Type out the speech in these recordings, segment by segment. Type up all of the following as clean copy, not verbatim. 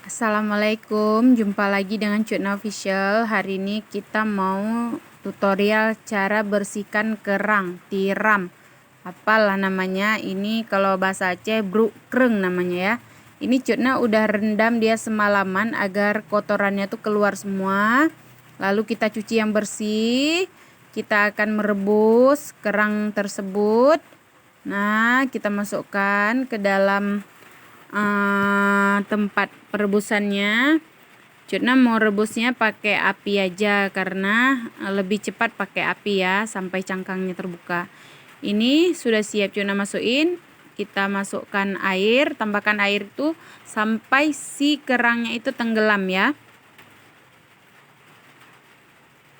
Assalamualaikum, jumpa lagi dengan Cutna Official. Hari ini kita mau tutorial cara bersihkan kerang, tiram. Apalah namanya, ini kalau bahasa Aceh brukreng namanya ya. Ini Cutna udah rendam dia semalaman agar kotorannya tuh keluar semua. Lalu kita cuci yang bersih. Kita akan merebus kerang tersebut. Nah, kita masukkan ke dalam tempat perebusannya. Cutna mau rebusnya pakai api aja karena lebih cepat pakai api ya, sampai cangkangnya terbuka. Ini sudah siap Cutna masukin. Kita masukkan air, tambahkan air itu sampai si kerangnya itu tenggelam ya.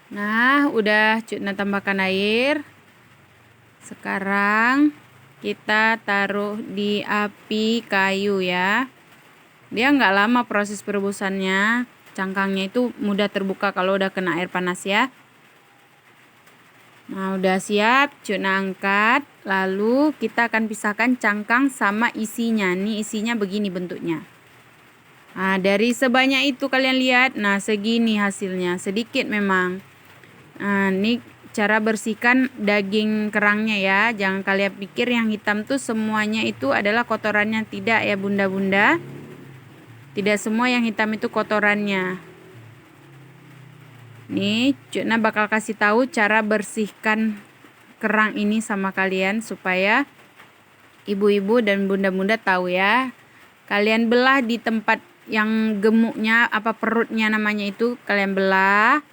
Nah, udah Cutna tambahkan air. Sekarang kita taruh di api kayu ya. Dia nggak lama proses perebusannya. Cangkangnya itu mudah terbuka kalau udah kena air panas ya. Nah, udah siap, Cutna angkat. Lalu kita akan pisahkan cangkang sama isinya. Nih isinya begini bentuknya. Nah, dari sebanyak itu kalian lihat. Nah, segini hasilnya. Sedikit memang. Nah, ini cara bersihkan daging kerangnya ya. Jangan kalian pikir yang hitam tuh semuanya itu adalah kotorannya. Tidak ya bunda-bunda. Tidak semua yang hitam itu kotorannya. Nih, Cutna bakal kasih tahu cara bersihkan kerang ini sama kalian supaya ibu-ibu dan bunda-bunda tahu ya. Kalian belah di tempat yang gemuknya, apa perutnya namanya itu, kalian belah.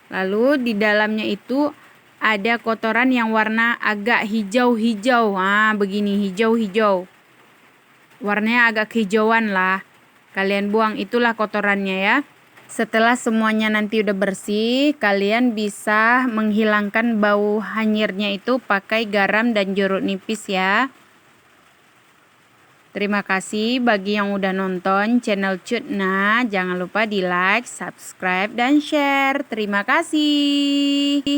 Lalu di dalamnya itu ada kotoran yang warna agak hijau-hijau. Nah, begini hijau-hijau. Warnanya agak hijauan lah. Kalian buang, itulah kotorannya ya. Setelah semuanya nanti udah bersih, kalian bisa menghilangkan bau hanyirnya itu pakai garam dan jeruk nipis ya. Terima kasih bagi yang udah nonton channel Cutna. Jangan lupa di like, subscribe, dan share. Terima kasih.